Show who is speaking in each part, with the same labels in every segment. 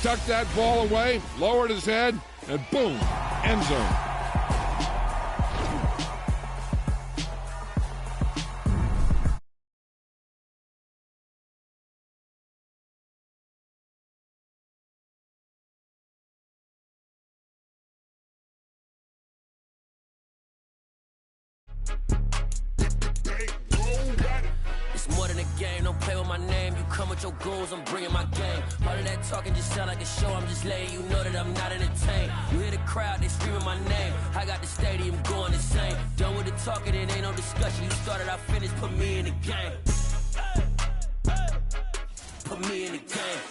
Speaker 1: tucked that ball away, lowered his head, and boom, end zone.
Speaker 2: It's more than a game, don't play with my name. You come with your goons, I'm bringing my game. All of that talking just sound like a show, I'm just letting you know that I'm not entertained. You hear the crowd, they screaming my name. I got the stadium going insane. Done with the talking, it ain't no discussion. You started, I finished, put me in the game. Put me in the game.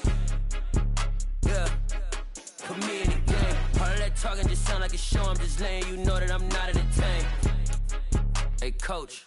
Speaker 2: Yeah, put me in the game. All of that talking just sound like a show, I'm just letting you know that I'm not entertained. Hey coach,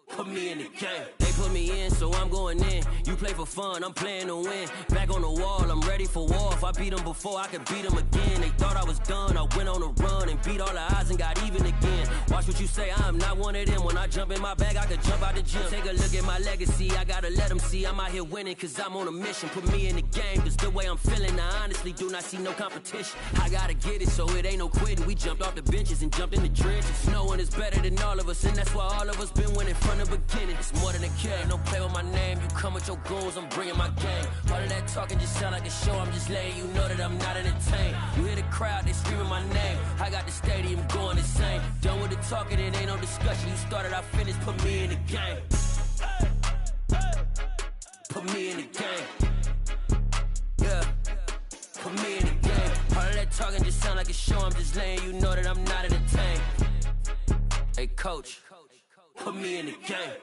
Speaker 2: put me in the game. They put me in, so I'm going in. You play for fun, I'm playing to win. Back on the wall, I'm ready for war. If I beat them before, I could beat them again. They thought I was done, I went on a run and beat all the odds and got even again. Watch what you say, I'm not one of them. When I jump in my bag, I could jump out the gym. Take a look at my legacy, I gotta let them see I'm out here winning, cause I'm on a mission. Put me in the game, cause the way I'm feeling, I honestly do not see no competition. I gotta get it, so it ain't no quitting. We jumped off the benches and jumped in the trenches. No one is better than all of us, and that's why all of us been winning from the beginning. It's more than a game, don't play with my name. You come with your goons, I'm bringing my game. All of that talking just sound like a show, I'm just letting you know that I'm not entertained. You hear the crowd, they screaming my name. I got the stadium going insane. Done with the talking, it ain't no discussion. You started, I finished, put me in the game. Put me in the game. Yeah, put me in the game. All of that talking just sound like a show, I'm just letting you know that I'm not entertained. Hey coach, put me in the game.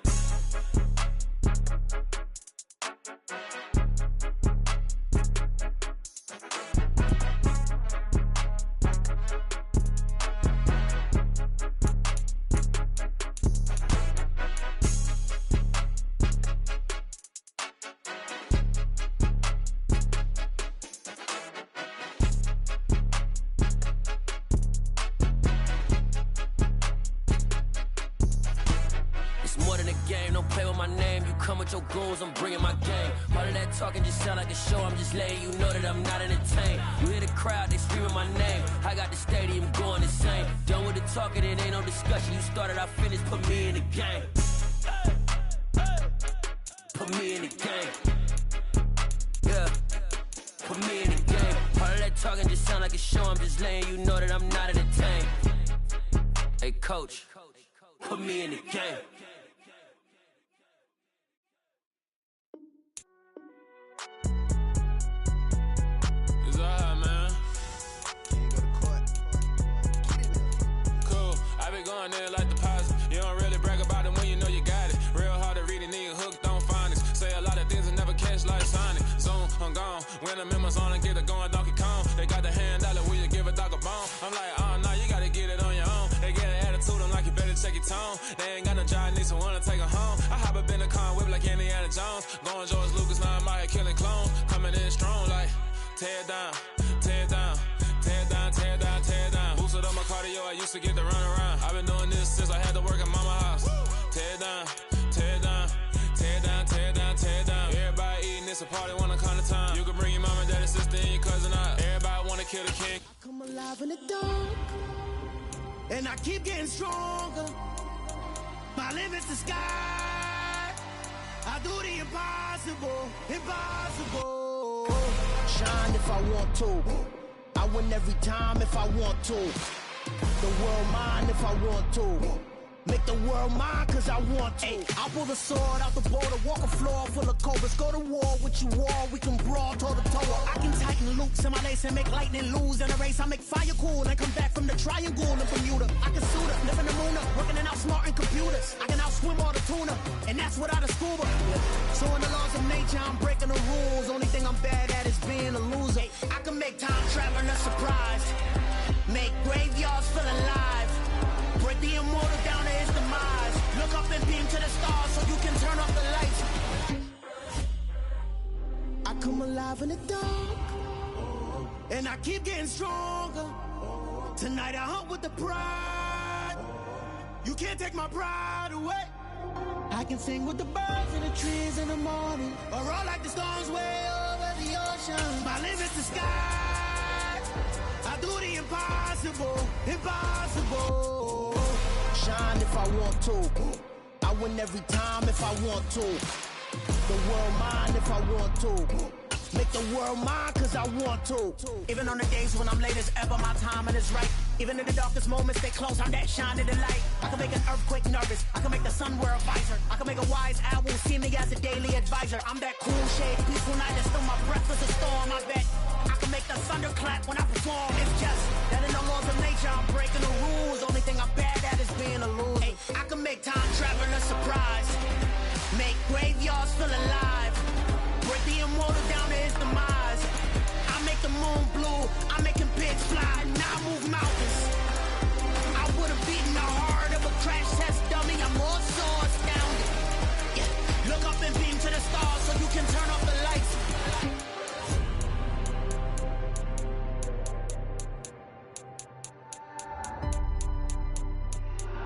Speaker 2: Your goals, I'm bringing my game. All of that talking just sound like a show, I'm just letting you know that I'm not entertained. You hear the crowd, they screaming my name. I got the stadium going insane. Done with the talking, it ain't no discussion. You started, I finished, put me in the game. Put me in the game. Yeah, put me in the game. All of that talking just sound like a show, I'm just letting you know that I'm not entertained. Hey coach, put me in the game.
Speaker 3: Going there like deposit. You don't really brag about it when you know you got it. Real hard to read a nigga hooked on phonics. Say a lot of things and never catch like Sonic. Zoom, I'm gone. When the members on and get it going Donkey Kong. They got the hand dollar, will you give a dog a bone? I'm like, oh no, you gotta get it on your own. They get an attitude, I'm like, you better check your tone. They ain't got no job, need someone to take her home. I hop up in the car and whip like Indiana Jones. Going George Lucas, now I'm out here killing clones. Coming in strong like, tear down, tear down. Tear down, tear down, tear down. Boosted up my cardio, I used to get to run around. I've been doing this since I had to work at mama house. Tear down, tear down, tear down, tear down, tear down. Everybody eating, it's a party, wanna come to time. You can bring your mama, daddy, sister, and your cousin out. Everybody wanna kill the king.
Speaker 4: I come alive in the dark, and I keep getting stronger. My limit's the sky. I do the impossible, impossible. Shine if I want to. I win every time if I want to. The world mine if I want to. Make the world mine cause I want to. Ay, I pull the sword out the border, walk a floor full of cobras. Go to war with you all, we can brawl toe to toe. I can tighten loops in my lace and make lightning lose in a race. I make fire cool and come back from the triangle in Bermuda. I can suit up, live in the moon up, working and outsmarting computers. I can outswim all the tuna, and that's without a scuba. So in the laws of nature, I'm breaking the rules. Only thing I'm bad at is being a loser. I can make time traveling a surprise, make graveyards feel alive. Break the immortal down to his demise. Look up and beam to the stars so you can turn off the lights. I come alive in the dark, and I keep getting stronger. Tonight I hunt with the pride. You can't take my pride away. I can sing with the birds and the trees in the morning, or roll like the storms way over the ocean. My limit's the sky. I do the impossible, impossible. Shine if I want to. I win every time if I want to. The world mine if I want to. Make the world mine cause I want to. Even on the days when I'm late as ever, my timing is right. Even in the darkest moments, stay close, I'm that shining the light. I can make an earthquake nervous, I can make the sun wear a visor. I can make a wise owl see me as a daily advisor. I'm that cool shade, peaceful night that still my breath is a storm, I bet. I can make the thunder clap when I perform. It's just that in the laws of nature, I'm breaking the rules. Only thing I'm bad at is being a loser. Hey, I can make time travel a surprise. Make graveyards feel alive. Break the immortal down to his demise. I make the moon blue, I'm making pigs fly. Now I move mountains. I would've beaten the heart of a crash test dummy. I'm more so astounded. Yeah. Look up and beam to the stars so you can turn off the lights.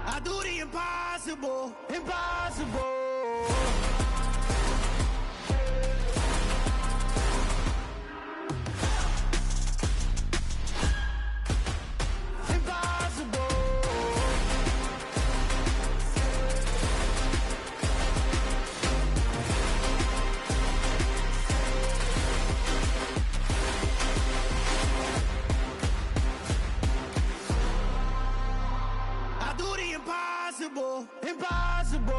Speaker 4: I do the impossible, impossible. Impossible, impossible.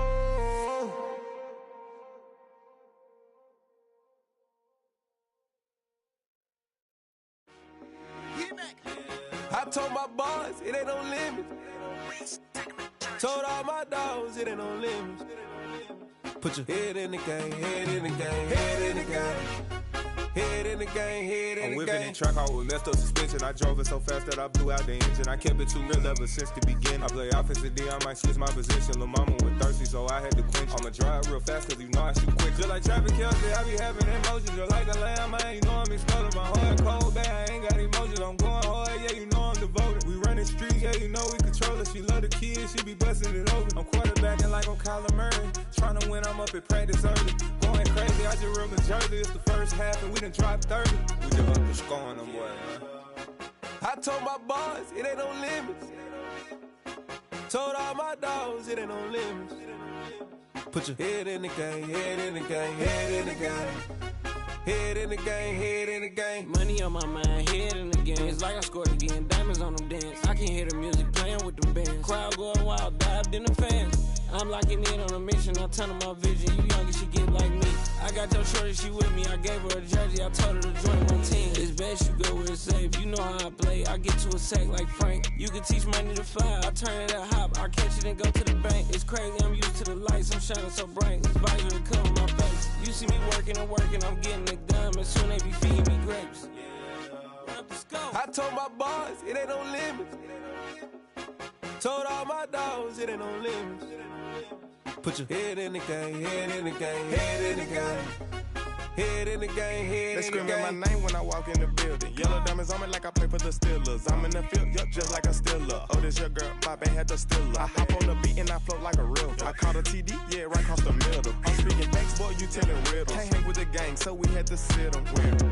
Speaker 5: I told my boys it ain't no limits. Told all my dogs it ain't no limits. Put your head in the game, head in the game, head in the game. Head in the game, head in the game. I'm whipping the track out with messed up suspension. I drove it so fast that I blew out the engine. I kept it too real ever since the beginning. I play offensive D, I might switch my position. Lil' mama was thirsty, so I had to quench. I'ma drive real fast, cause you know I shoot quick. Just like traffic Kelsey, I be having emotions. Just like a lamb, I ain't know I'm exploding. My heart cold, bad, I ain't got emotions. I'm going hard, yeah, you know I'm devoted. We running streets, yeah, you know we control it. She love the kids, she be busting it over. I'm quarterbacking like I'm Kyler Murray. Trying to win, I'm up at practice early. Going crazy, I just real the jersey. It's the first half and we done dropped 30. We just up to scoring them, boy, man. I told my boys it ain't no limits. Told all my dogs it ain't no limits. Put your head in the game, head in the game, head in the game. Head in the game, head in the game.
Speaker 6: Money on my mind, head in the game. It's like I scored again, diamonds on them dance. I can hear the music playing with the bands. Crowd going wild, dived in the fans. I'm locking in on a mission, I turn on my vision. You young and she get like me. I got your shorty, she with me. I gave her a jersey, I told her to join my team. It's best you go where it's safe. You know how I play, I get to a sack like Frank. You can teach money to fly, I turn it at hop. I catch it and go to the bank. It's crazy, I'm used to the lights, I'm shining so bright. This visor to cover my face. You see me working and working, I'm getting it done. And soon they be feeding me grapes.
Speaker 5: I told my boys it ain't no limits. Told all my dogs it ain't no limits. Put your head in the game, head in the game, head in the game. Head in the game, head in the game. They screaming my name when I walk in the building. Yellow diamonds on me like I play for the Steelers. I'm in the field, yup, just like a Steeler. Oh, this your girl, my band had the Steeler. I hop on the beat and I float like a river. I caught a TD, yeah, right across the middle. I'm speaking thanks, boy, you telling riddles. Can't hang with the gang, so we had to sit them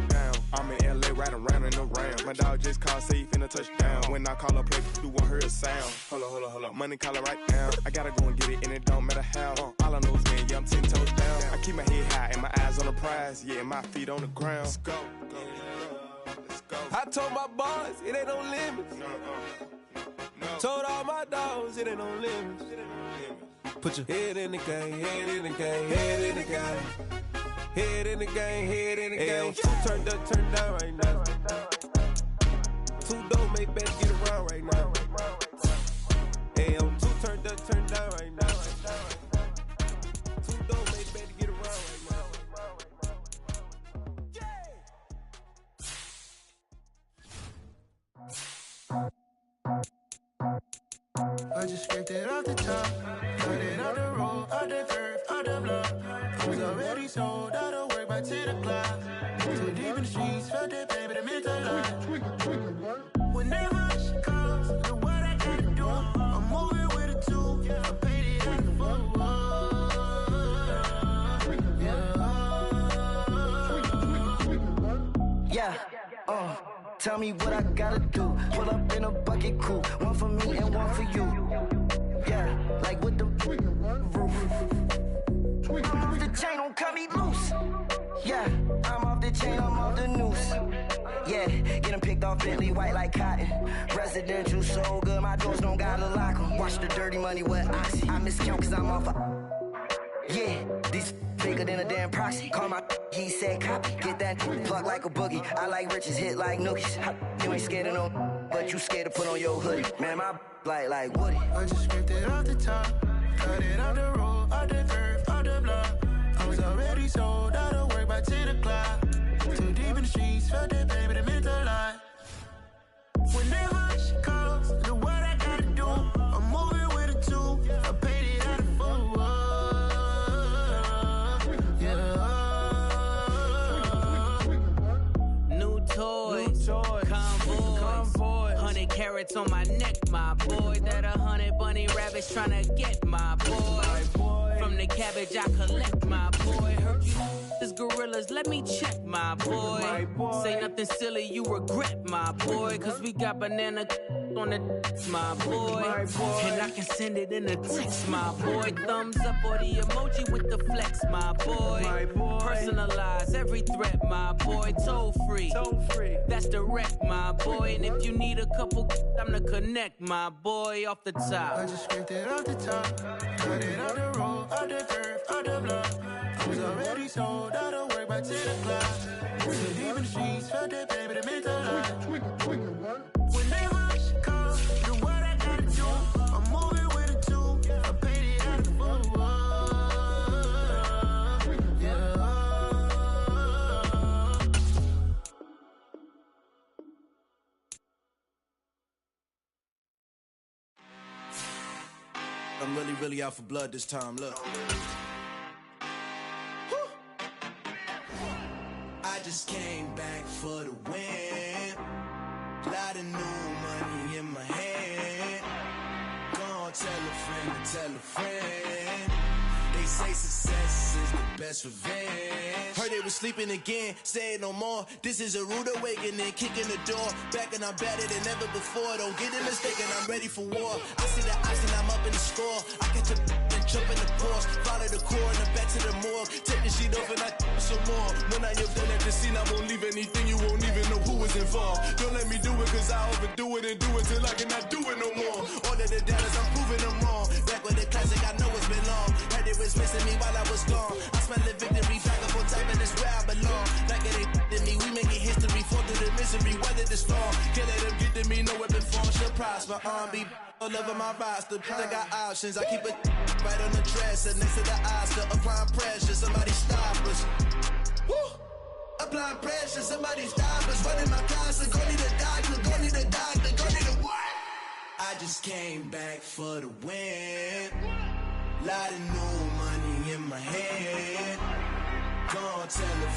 Speaker 5: down. I'm in LA, riding around in the Rams. My dog just called, say he finna touchdown. When I call a play, you won't hear a sound. Hold up, money call it right now. I gotta go and get it, and it don't matter how. All I know is, man, yeah, I'm 10 toes down. I keep my head high and my eyes on the prize. Yeah, my feet on the ground. Let's go. I told my boys it ain't no limits. Told all my dogs it ain't no limits. Put your head in the game, head in the game, head in the game. Head in the game, head in the game. Two turned up, turned down right now. Two dope make better get around right now. Hey, I'm two turned up, turned down right now. Two dope make better get around right now.
Speaker 4: I just scraped it off the top, cut it off the road, off the turf, off the block. Was already sold, out of work by 10 o'clock. Too deep in the streets, felt that pain, but it meant a lot. Whenever she calls, know what I gotta do. I'm moving with a two, I paid it in full.
Speaker 7: tell me what I gotta do. Pull up in a bucket crew, one for me and one for you. Yeah, like with the roof. I'm off the chain, don't cut me loose. Yeah, I'm off the chain, I'm off the noose. Yeah, getting picked off Bentley white like cotton. Residential so good, my doors don't gotta lock 'em. Watch the dirty money with Oxy. I miscount cause I'm off yeah, these bigger than a damn proxy. Call my he said copy. Get that plug like a boogie. I like riches, hit like nookies. You ain't scared of no, but you scared to put on your hoodie. Man, my like Woody.
Speaker 4: I just scraped it off the top, cut it off the road, off the curve, off the block. I was already sold out of work by 10 o'clock. Too deep in the streets, felt that baby, that meant a lot. Whenever she calls, know what I gotta do. I'm moving with a two, I paid it out of full.
Speaker 6: New toys, convoys, 100 carats on my neck, my boy. That 100 bunny rabbits tryna get my boy. From the cabbage I collect, my boy. Heard you is gorillas, let me check, my boy. Say nothing silly, you regret, my boy. Cause we got banana on the my boy. And I can send it in a text, my boy. Thumbs up or the emoji with the flex, my boy. Personalize every threat, my boy. Toll free, that's direct, my boy. And if you need a couple, I'm the connect, my boy. Off the top,
Speaker 4: I just scraped it off the top, cut it off the road, off the curve, off the block. I was already sold out of work by 10 o'clock. Too deep in the streets, felt that baby, that meant a lot. Whenever she calls, know what I gotta do. I'm moving with a two, I paid it out of full.
Speaker 5: I'm really out for blood this time, look. I just came back for the win. Lot of new money in my hand. Gonna tell a friend. They say success is the best revenge. Heard they was sleeping again, say it no more. This is a rude awakening, kicking the door. Back and I'm better than ever before. Don't get it mistaken, I'm ready for war. I see the option, I'm up in the score. I catch a and jump in the course. Follow the core and the back to the morgue. Take the sheet off and I some more. When I am done at the scene, I won't leave anything. You won't even know who was involved. Don't let me do it cause I overdo it and do it till I cannot do it no more. All of the doubters, I'm proving them wrong. Back with the classic, I know it's been long. Heard it was missing me while I was gone. I smell the victory, back up on top and it's where I belong. Like it ain't to me, we making history. Fall through the misery, weather the storm. Can't let them get to me, no weapon form should prosper. Be all over my roster, I got options. I keep it right on the dresser, next to the Oscar. Applying pressure, somebody stop us. Woo! Applying pressure, somebody stop us. Running my closet, go need a doctor, go need a doctor, go need a what? I just came back for the win. Lot of new money in my hand. Gonna tell a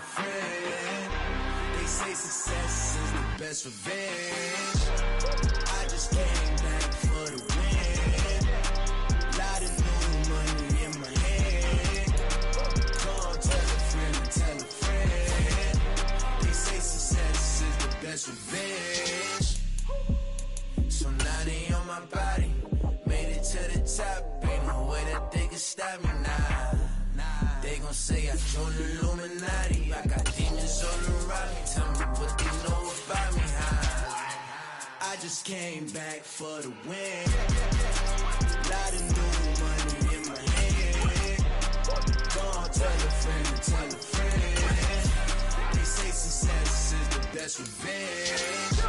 Speaker 5: friend. They say success is the best revenge. I just came back for the win. Lot of new money in my hand. Gonna tell a friend. They say success is the best revenge. So now they on my body. Made it to the top. Ain't no way that they can stop me now. They gon' say I joined the Illuminati. I got demons all around me. Tell me what they know about me, huh? I just came back for the win. Lot of new money in my hand. Gonna tell a friend. They say success is the best revenge.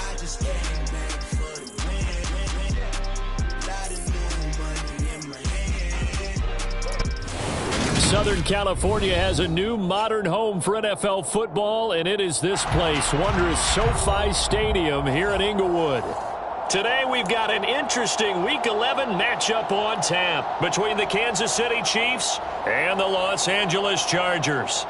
Speaker 5: I just came back for the win. Lot of new money in my hand.
Speaker 8: Southern California has a new modern home for NFL football, and it is this place, wondrous SoFi Stadium here in Inglewood. Today we've got an interesting Week 11 matchup on tap between the Kansas City Chiefs and the Los Angeles Chargers.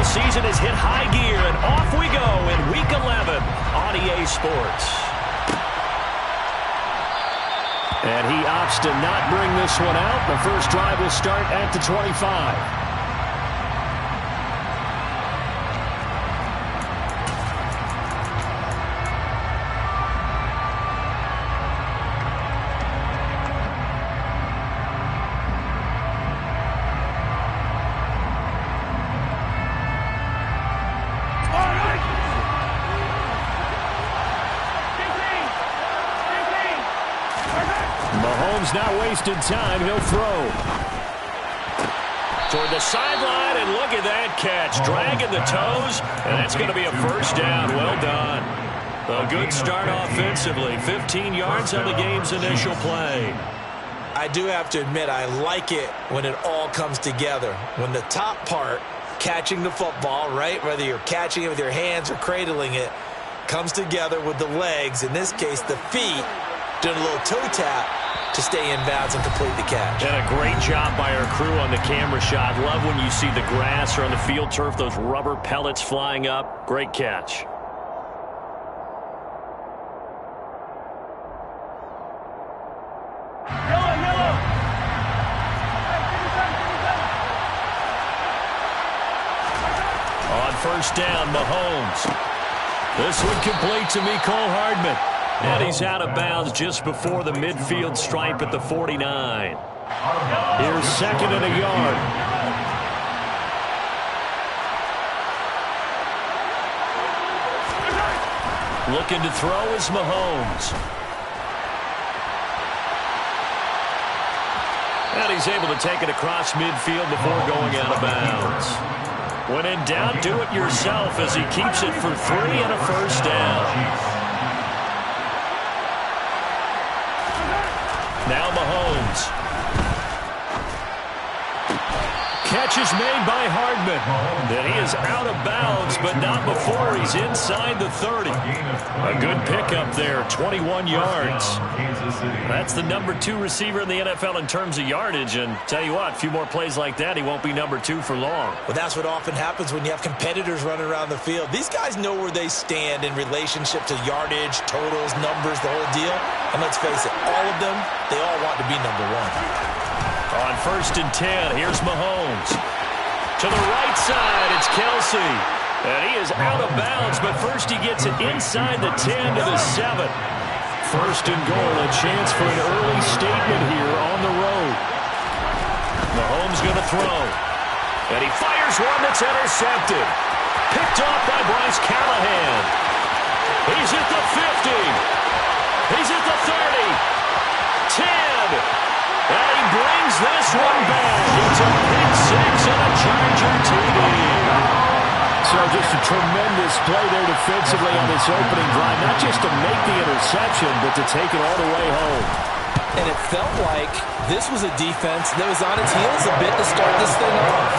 Speaker 8: Season has hit high gear, and off we go in Week 11 on EA Sports. And he opts to not bring this one out. The first drive will start at the 25. Mahomes not wasting time. He'll throw. Toward the sideline, and look at that catch. Dragging the toes, and that's going to be a first down. Well done. A good start offensively. 15 yards on the game's initial play.
Speaker 9: I do have to admit, I like it when it all comes together. When the top part, catching the football, right, whether you're catching it with your hands or cradling it, comes together with the legs, in this case the feet, doing a little toe tap to stay in bounds and complete the catch.
Speaker 8: And a great job by our crew on the camera shot. Love when you see the grass or on the field turf, those rubber pellets flying up. Great catch. On first down, Mahomes. This one complete to Mecole Hardman. And he's out of bounds just before the midfield stripe at the 49. Here's second and a yard. Looking to throw is Mahomes. And he's able to take it across midfield before going out of bounds. When in doubt, do it yourself as he keeps it for 3 and a first down. Now Mahomes. Catch is made by Hardman. And he is out of bounds, but not before he's inside the 30. A good pickup there, 21 yards. That's the number 2 receiver in the NFL in terms of yardage. And tell you what, a few more plays like that, he won't be number 2 for long.
Speaker 9: Well, that's what often happens when you have competitors running around the field. These guys know where they stand in relationship to yardage, totals, numbers, the whole deal. And let's face it, all of them, they all want to be number 1.
Speaker 8: On first and 10, here's Mahomes. To the right side, it's Kelsey. And he is out of bounds, but first he gets it inside the 10 to the 7. First and goal, a chance for an early statement here on the road. Mahomes going to throw. And he fires one that's intercepted. Picked off by Bryce Callahan. He's at the 50. He's at the 30. 10. And he brings this one back. It's a pick 6 and a Charger TD. So just a tremendous play there defensively on this opening drive. Not just to make the interception, but to take it all the way home.
Speaker 9: And it felt like this was a defense that was on its heels a bit to start this thing off.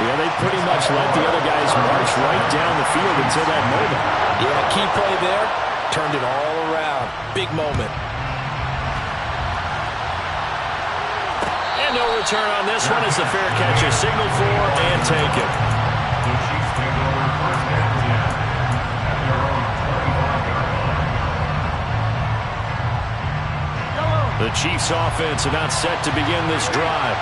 Speaker 8: Yeah, they pretty much let the other guys march right down the field until that moment.
Speaker 9: Yeah, key play there. Turned it all around. Big moment.
Speaker 8: No return on this one as the fair catch is signaled for and taken. The Chiefs offense about set to begin this drive.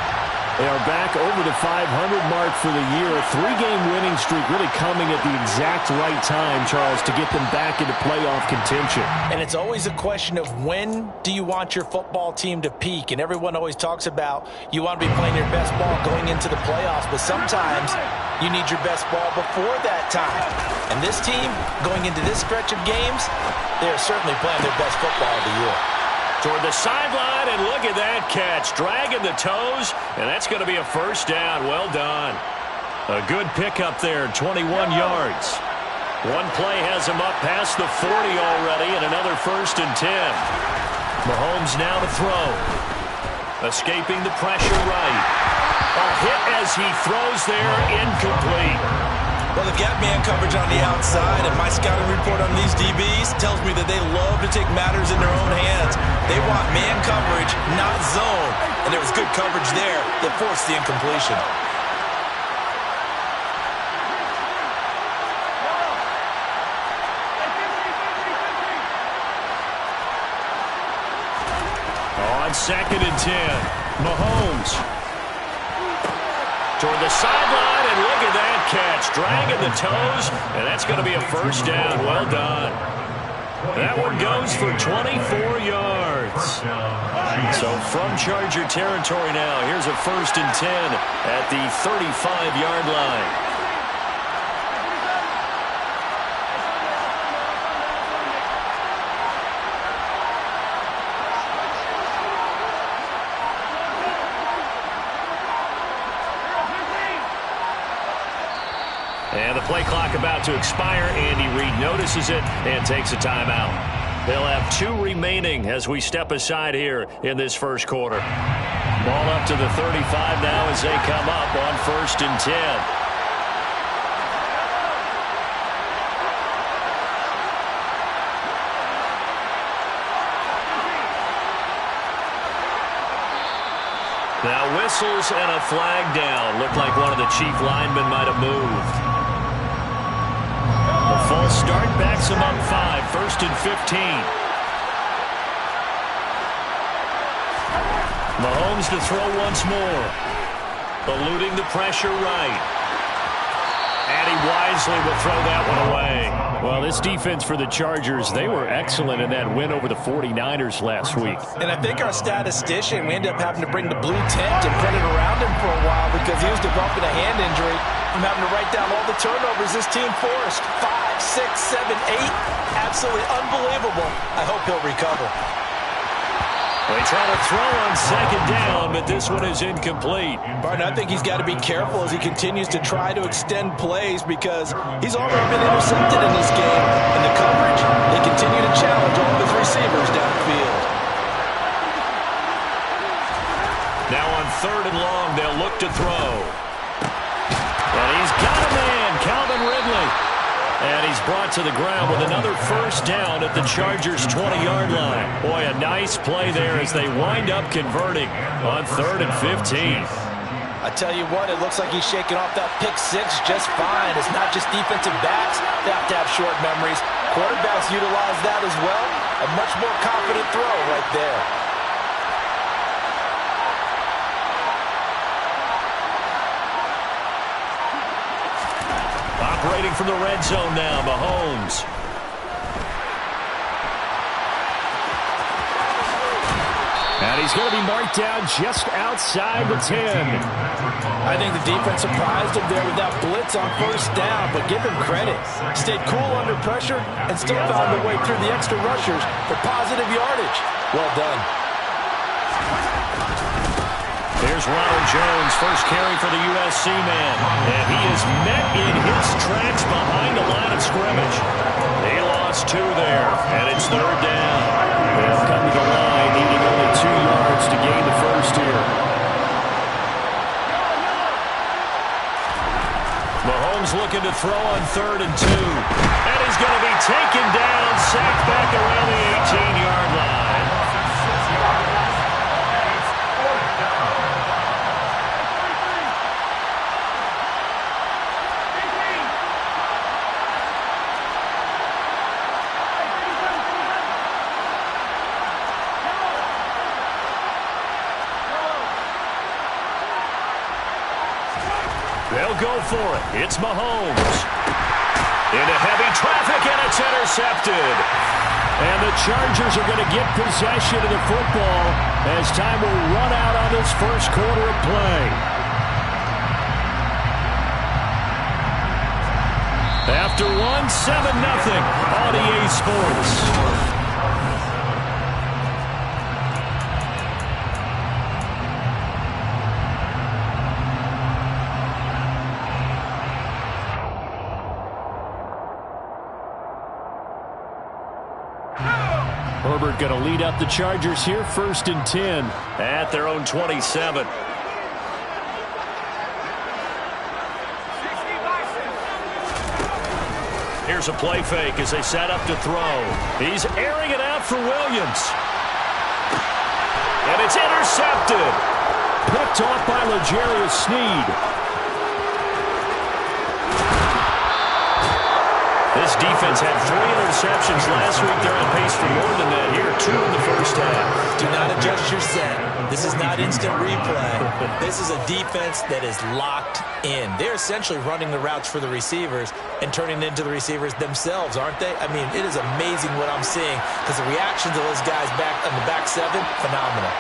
Speaker 8: They are back over the 500 mark for the year. A 3-game winning streak really coming at the exact right time, Charles, to get them back into playoff contention.
Speaker 9: And it's always a question of when do you want your football team to peak? And everyone always talks about you want to be playing your best ball going into the playoffs, but sometimes you need your best ball before that time. And this team, going into this stretch of games, they are certainly playing their best football of the year.
Speaker 8: Toward the sideline, and look at that catch. Dragging the toes, and that's going to be a first down. Well done. A good pickup there, 21 yards. One play has him up past the 40 already, and another first and 10. Mahomes now to throw. Escaping the pressure right. A hit as he throws there, incomplete.
Speaker 9: Well, they've got man coverage on the outside, and my scouting report on these DBs tells me that they love to take matters in their own hands. They want man coverage, not zone. And there was good coverage there that forced the incompletion.
Speaker 8: 2nd and 10. Mahomes toward the sideline, and look at that catch. Dragging the toes, and that's going to be a first down. Well done. That one goes for 24 yards. So from Charger territory now, here's a 1st and 10 at the 35-yard line. And the play clock about to expire. Andy Reid notices it and takes a timeout. They'll have 2 remaining as we step aside here in this first quarter. Ball up to the 35 now as they come up on 1st and 10. Now whistles and a flag down. Looked like one of the chief linemen might have moved. The false start backs him up 5. 1st and 15. Mahomes to throw once more. Eluding the pressure right. And he wisely will throw that one away. Well, this defense for the Chargers, they were excellent in that win over the 49ers last week.
Speaker 9: And I think our statistician, we ended up having to bring the blue tent and put it around him for a while because he was developing a hand injury. I'm having to write down all the turnovers this team forced. 5, 6, 7, 8. Absolutely unbelievable. I hope he'll recover.
Speaker 8: They try to throw on 2nd down, but this one is incomplete.
Speaker 9: Barton, I think he's got to be careful as he continues to try to extend plays because he's already been intercepted in this game. In the coverage, they continue to challenge all of his receivers downfield.
Speaker 8: Now on 3rd and long, they'll look to throw. And he's got a man, Calvin Ridley. And he's brought to the ground with another 1st down at the Chargers' 20-yard line. Boy, a nice play there as they wind up converting on 3rd and 15.
Speaker 9: I tell you what, it looks like he's shaking off that pick 6 just fine. It's not just defensive backs. They have to have short memories. Quarterbacks utilize that as well. A much more confident throw right there.
Speaker 8: Operating from the red zone now, Mahomes. And he's going to be marked down just outside the 10.
Speaker 9: I think the defense surprised him there with that blitz on 1st down, but give him credit. Stayed cool under pressure and still found a way through the extra rushers for positive yardage. Well done.
Speaker 8: Here's Ronald Jones, first carry for the USC man. And he is met in his tracks behind the line of scrimmage. He lost 2 there, and it's 3rd down. They'll come to the line, needing only 2 yards to gain the first here. Mahomes looking to throw on 3rd and 2. And he's going to be taken down, sacked back around the 18-yard line. They'll go for it. It's Mahomes. Into heavy traffic, and it's intercepted. And the Chargers are going to get possession of the football as time will run out on this first quarter of play. After 1, 7-0 on EA Sports. Herbert going to lead up the Chargers here, 1st and 10 at their own 27. Here's a play fake as they set up to throw. He's airing it out for Williams. And it's intercepted. Picked off by L'Jarius Sneed. This defense had 3 interceptions last week. They're on pace for more than that here. 2 in the first half.
Speaker 9: Do not adjust your set. This is not instant replay. This is a defense that is locked in. They're essentially running the routes for the receivers and turning it into the receivers themselves, aren't they? I mean, it is amazing what I'm seeing because the reactions of those guys back on the back 7, phenomenal.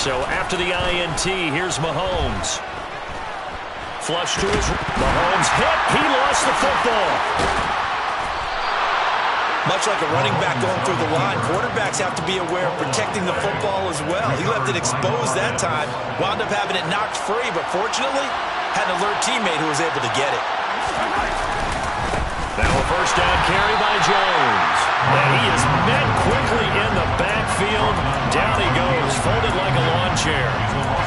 Speaker 8: So after the INT, here's Mahomes. Flush to his... Mahomes hit. He lost the football.
Speaker 9: Much like a running back going through the line, quarterbacks have to be aware of protecting the football as well. He left it exposed that time, wound up having it knocked free, but fortunately had an alert teammate who was able to get it.
Speaker 8: Now a first down carry by Jones. And he is met quickly in the backfield. Down he goes, folded like a lawn chair.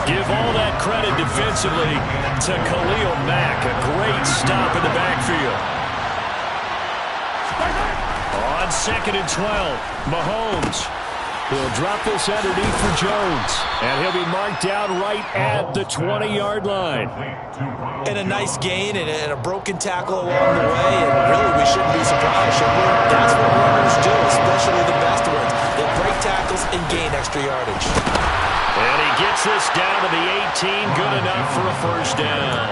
Speaker 8: Give all that credit defensively to Khalil Mack. A great stop in the backfield. On 2nd and 12, Mahomes. He'll drop this underneath for Jones. And he'll be marked down right at the 20-yard line.
Speaker 9: And a nice gain and a broken tackle along the way. And really, we shouldn't be surprised, should we? That's what runners do, especially the best ones. They break tackles and gain extra yardage.
Speaker 8: And he gets this down to the 18. Good enough for a first down.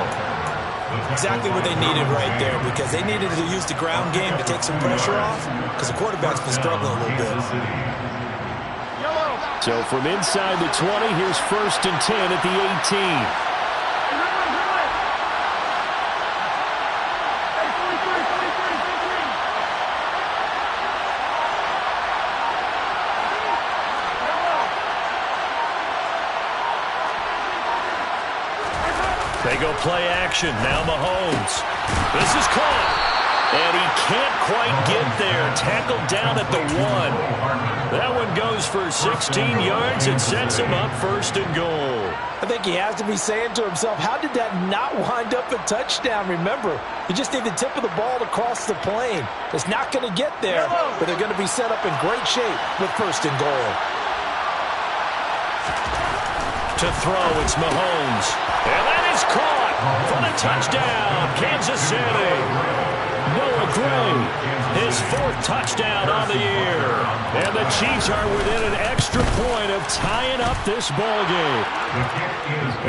Speaker 9: Exactly what they needed right there because they needed to use the ground game to take some pressure off because the quarterback's been struggling a little bit.
Speaker 8: So from inside the 20, here's 1st and 10 at the 18. They go play action. Now Mahomes. This is caught. And he can't quite get there. Tackled down at the 1. That one goes for 16 yards. It sets him up 1st and goal.
Speaker 9: I think he has to be saying to himself, how did that not wind up a touchdown? Remember, you just need the tip of the ball to cross the plane. It's not going to get there, but they're going to be set up in great shape with 1st and goal.
Speaker 8: To throw, it's Mahomes. And that is caught for the touchdown, Kansas City. Noah Gray, his 4th touchdown on the year. And the Chiefs are within an extra point of tying up this ball game.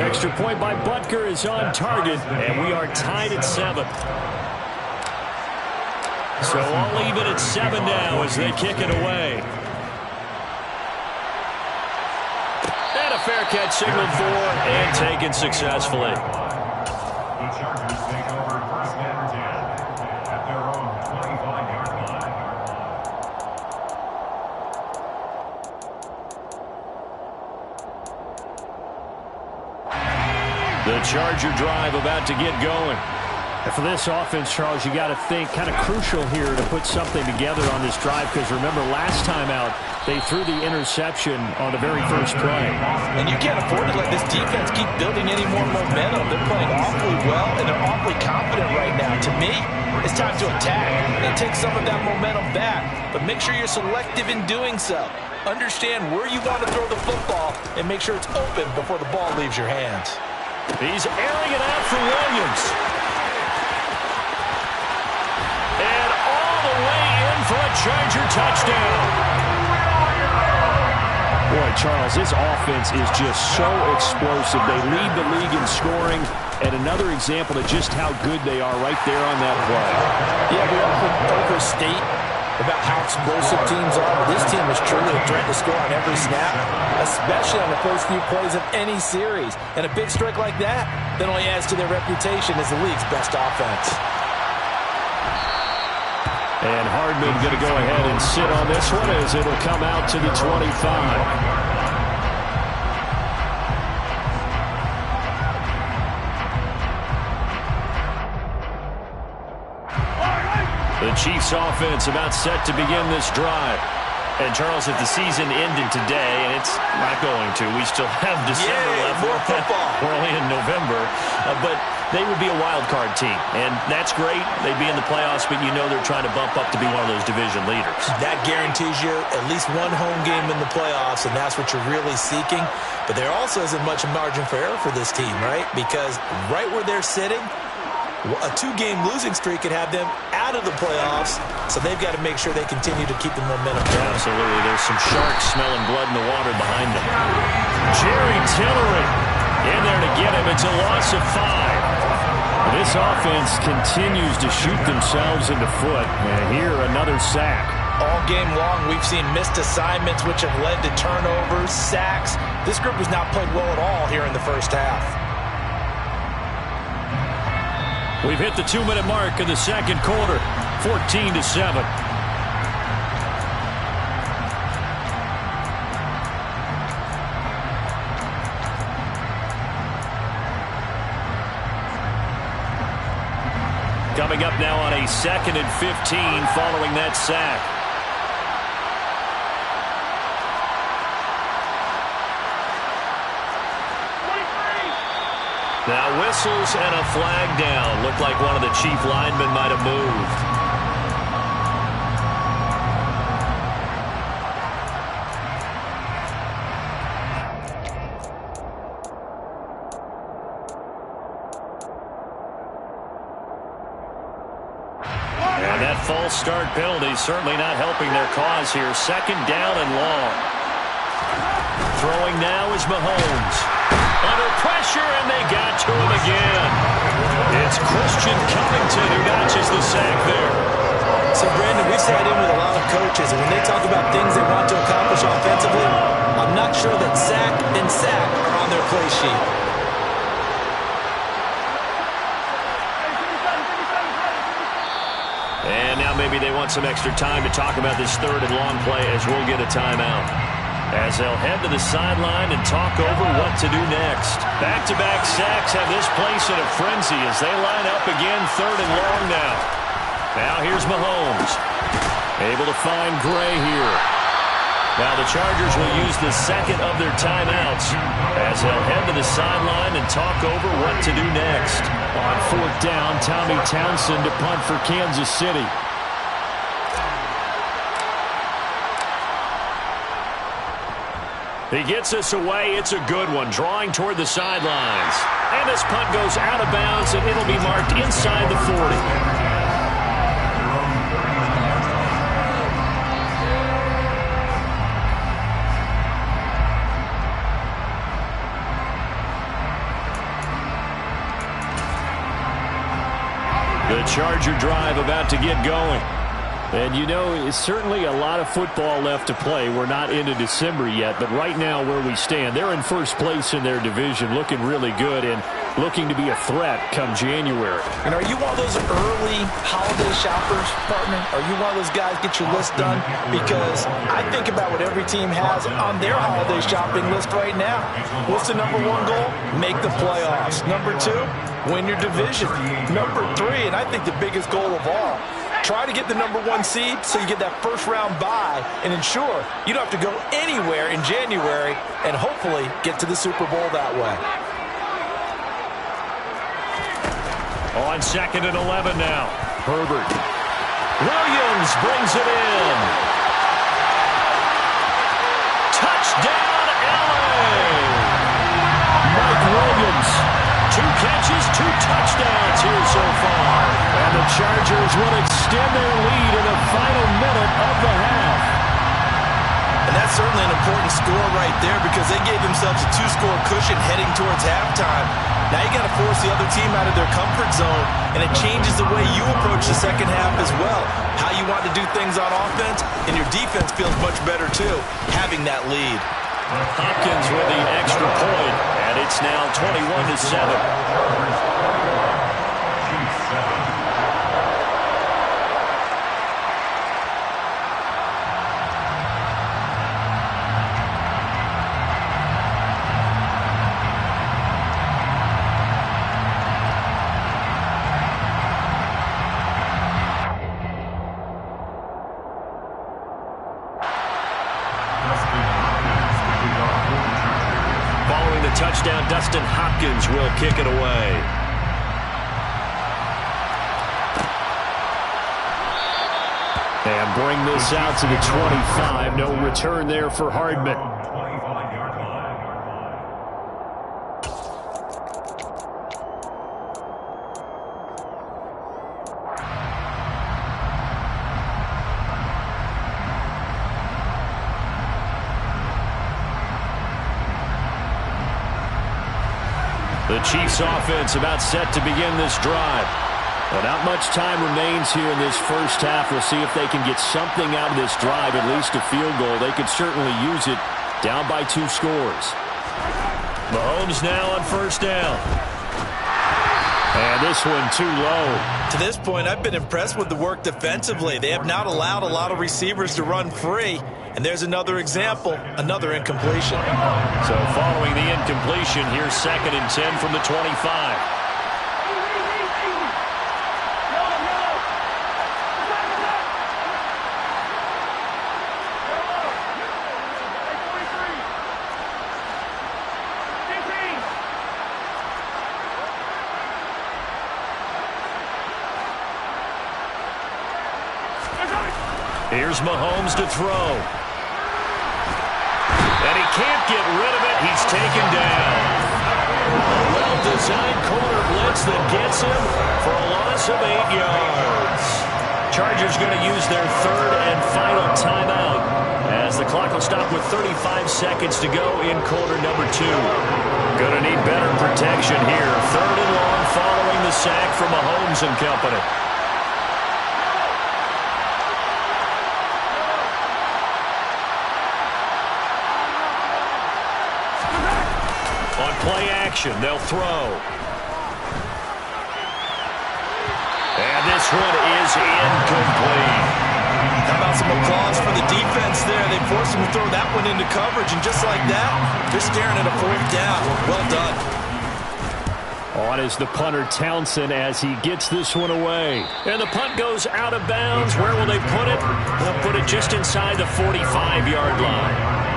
Speaker 8: Extra point by Butker is on target, and we are tied at 7. So all even at 7 now as they kick it away. And a fair catch signaled for and taken successfully. The Charger drive about to get going. And for this offense, Charles, you got to think kind of crucial here to put something together on this drive because remember last time out they threw the interception on the very first play.
Speaker 9: And you can't afford to let this defense keep building any more momentum. They're playing awfully well and they're awfully confident right now. To me, it's time to attack and take some of that momentum back. But make sure you're selective in doing so. Understand where you want to throw the football and make sure it's open before the ball leaves your hands.
Speaker 8: He's airing it out for Williams. And all the way in for a Charger touchdown. Boy, Charles, this offense is just so explosive. They lead the league in scoring, and another example of just how good they are right there on that play.
Speaker 9: Yeah, we often overstate about how explosive teams are, but this team is truly a threat to score on every snap, especially on the first few plays of any series. And a big strike like that only adds to their reputation as the league's best offense.
Speaker 8: And Hardman going to go ahead and sit on this one as it'll come out to the 25. The Chiefs offense about set to begin this drive. And, Charles, if the season ended today, and it's not going to, we still have December left.
Speaker 9: More football.
Speaker 8: We're only in November. But they would be a wild card team, and that's great. They'd be in the playoffs, but you know they're trying to bump up to be one of those division leaders.
Speaker 9: That guarantees you at least one home game in the playoffs, and that's what you're really seeking. But there also isn't much margin for error for this team, right? Because right where they're sitting, a 2-game losing streak could have them out of the playoffs, so they've got to make sure they continue to keep the momentum going.
Speaker 8: Absolutely. There's some sharks smelling blood in the water behind them. Jerry Tillery in there to get him. It's a loss of 5. This offense continues to shoot themselves in the foot. And here, another sack.
Speaker 9: All game long, we've seen missed assignments, which have led to turnovers, sacks. This group has not played well at all here in the first half.
Speaker 8: We've hit the 2-minute mark in the second quarter, 14-7. Coming up now on a 2nd and 15 following that sack. Now whistles and a flag down. Looked like one of the chief linemen might have moved. And that false start penalty certainly not helping their cause here. 2nd down and long. Throwing now is Mahomes. Under pressure, and they got to him again. It's Christian Covington who notches the sack there.
Speaker 9: So, Brandon, we've sat in with a lot of coaches, and when they talk about things they want to accomplish offensively, I'm not sure that sack and sack are on their play sheet.
Speaker 8: And now maybe they want some extra time to talk about this 3rd and long play as we'll get a timeout. As they'll head to the sideline and talk over what to do next. Back-to-back sacks have this place in a frenzy as they line up again 3rd and long now. Now here's Mahomes. Able to find Gray here. Now the Chargers will use the 2nd of their timeouts as they'll head to the sideline and talk over what to do next. On 4th down, Tommy Townsend to punt for Kansas City. He gets us away. It's a good one. Drawing toward the sidelines. And this punt goes out of bounds, and it'll be marked inside the 40. The Charger drive about to get going. And, you know, it's certainly a lot of football left to play. We're not into December yet, but right now where we stand, they're in first place in their division, looking really good and looking to be a threat come January.
Speaker 9: And are you one of those early holiday shoppers, partner? Are you one of those guys get your list done? Because I think about what every team has on their holiday shopping list right now. What's the number 1 goal? Make the playoffs. Number 2, win your division. Number 3, and I think the biggest goal of all, try to get the number 1 seed so you get that first-round bye and ensure you don't have to go anywhere in January and hopefully get to the Super Bowl that way.
Speaker 8: On 2nd and 11 now. Herbert. Williams brings it in. Touchdown, LA! Mike Williams. 2 catches, 2 touchdowns here so far. And the Chargers will extend their lead in the final minute of the half.
Speaker 9: And that's certainly an important score right there because they gave themselves a 2-score cushion heading towards halftime. Now you got to force the other team out of their comfort zone, and it changes the way you approach the second half as well. How you want to do things on offense, and your defense feels much better too, having that lead.
Speaker 8: Hopkins with the extra point, and it's now 21-7. Following the touchdown, Dustin Hopkins will kick it away. And bring this out to the 25. No return there for Hardman. The Chiefs offense about set to begin this drive. Well, not much time remains here in this first half. We'll see if they can get something out of this drive, at least a field goal. They could certainly use it down by 2 scores. Mahomes now on first down. And this one too low.
Speaker 9: To this point, I've been impressed with the work defensively. They have not allowed a lot of receivers to run free. And there's another example, another incompletion.
Speaker 8: So following the incompletion, here's 2nd and 10 from the 25. Here's Mahomes to throw. And he can't get rid of it. He's taken down. A well-designed corner blitz that gets him for a loss of 8 yards. Chargers going to use their 3rd and final timeout as the clock will stop with 35 seconds to go in quarter number 2. Going to need better protection here. 3rd and long following the sack from Mahomes and company. Play action, they'll throw. And this one is incomplete.
Speaker 9: How about some applause for the defense there? They forced him to throw that one into coverage, and just like that, they're staring at a 4th down. Well done.
Speaker 8: On is the punter Townsend as he gets this one away. And the punt goes out of bounds. Where will they put it? They'll put it just inside the 45-yard line.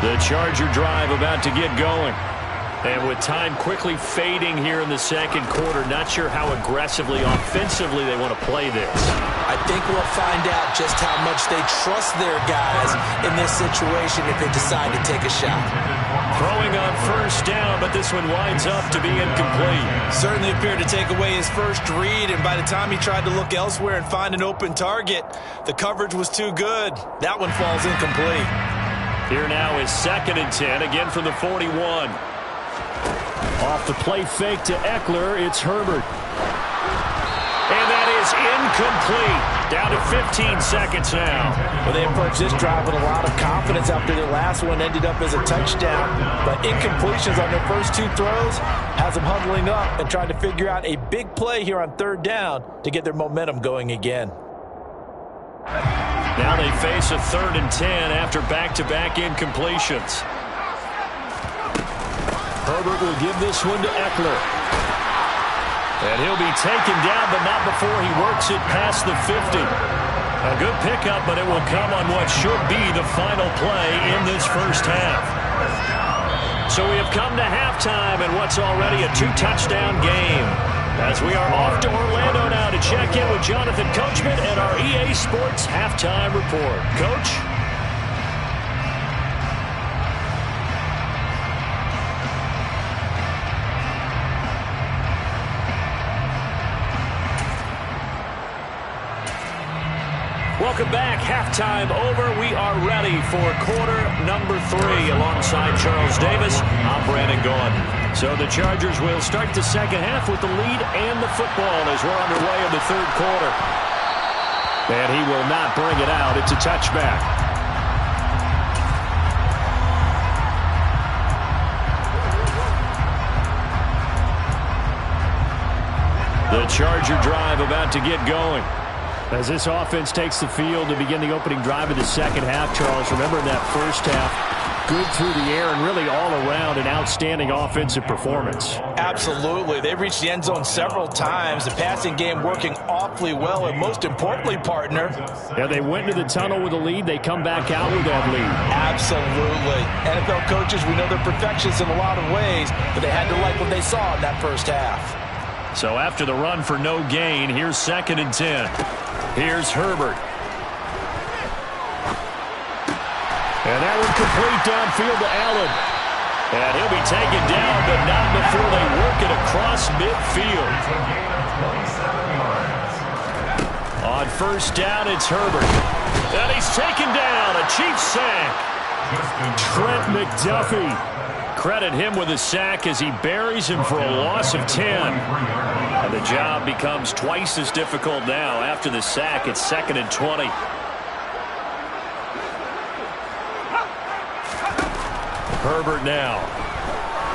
Speaker 8: The Charger drive about to get going. And with time quickly fading here in the 2nd quarter, not sure how aggressively, offensively they want to play this.
Speaker 9: I think we'll find out just how much they trust their guys in this situation if they decide to take a shot.
Speaker 8: Throwing on first down, but this one winds up to be incomplete.
Speaker 9: Certainly appeared to take away his first read, and by the time he tried to look elsewhere and find an open target, the coverage was too good. That one falls incomplete.
Speaker 8: Here now is 2nd and 10, again from the 41. Off the play fake to Eckler, it's Herbert. And that is incomplete. Down to 15 seconds now.
Speaker 9: Well, they approached this drive with a lot of confidence after their last one ended up as a touchdown. But incompletions on their first 2 throws has them huddling up and trying to figure out a big play here on 3rd down to get their momentum going again.
Speaker 8: Now they face a 3rd and 10 after back-to-back incompletions. Herbert will give this one to Eckler. And he'll be taken down, but not before he works it past the 50. A good pickup, but it will come on what should be the final play in this first half. So we have come to halftime in what's already a 2-touchdown game. As we are off to Orlando now to check in with Jonathan Coachman and our EA Sports Halftime Report. Coach? Welcome back. Halftime over. We are ready for quarter number 3 alongside Charles Davis. I'm Brandon Gaudin. So the Chargers will start the second half with the lead and the football as we're underway in the 3rd quarter. And he will not bring it out. It's a touchback. The The Charger drive about to get going. As this offense takes the field to begin the opening drive of the second half, Charles, remember in that first half, good through the air and really all around an outstanding offensive performance.
Speaker 9: Absolutely. They've reached the end zone several times. The passing game working awfully well, and most importantly, partner.
Speaker 8: Yeah, they went into the tunnel with a lead. They come back out with that lead.
Speaker 9: Absolutely. NFL coaches, we know they're perfectionists in a lot of ways, but they had to like what they saw in that first half.
Speaker 8: So after the run for no gain, here's 2nd and 10. Here's Herbert. And that one complete downfield to Allen. And he'll be taken down, but not before they work it across midfield. On first down, it's Herbert. And he's taken down. A Chiefs sack. Trent McDuffie. Credit him with a sack as he buries him for a loss of 10. And the job becomes twice as difficult now. After the sack, it's 2nd and 20. Herbert now.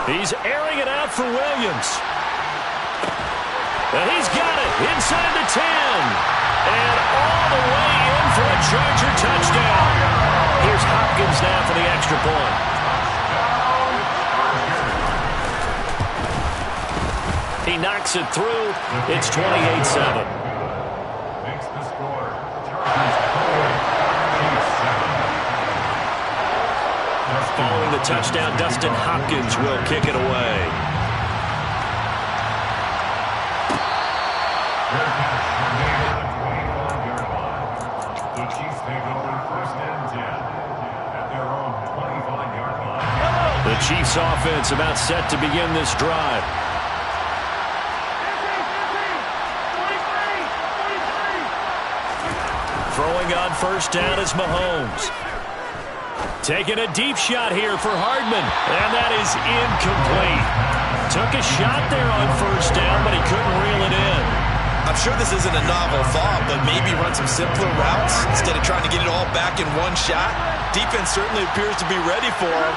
Speaker 8: He's airing it out for Williams. And he's got it inside the 10. And all the way in for a Charger touchdown. Here's Hopkins now for the extra point. He knocks it through. It's 28-7. Following the touchdown, Dustin Hopkins will kick it away.
Speaker 10: The Chiefs take over 1st and 10 at their own 25-yard line.
Speaker 8: The Chiefs offense about set to begin this drive. Throwing on first down is Mahomes. Taking a deep shot here for Hardman, and that is incomplete. Took a shot there on first down, but he couldn't reel it in.
Speaker 9: I'm sure this isn't a novel thought, but maybe run some simpler routes instead of trying to get it all back in one shot. Defense certainly appears to be ready for him.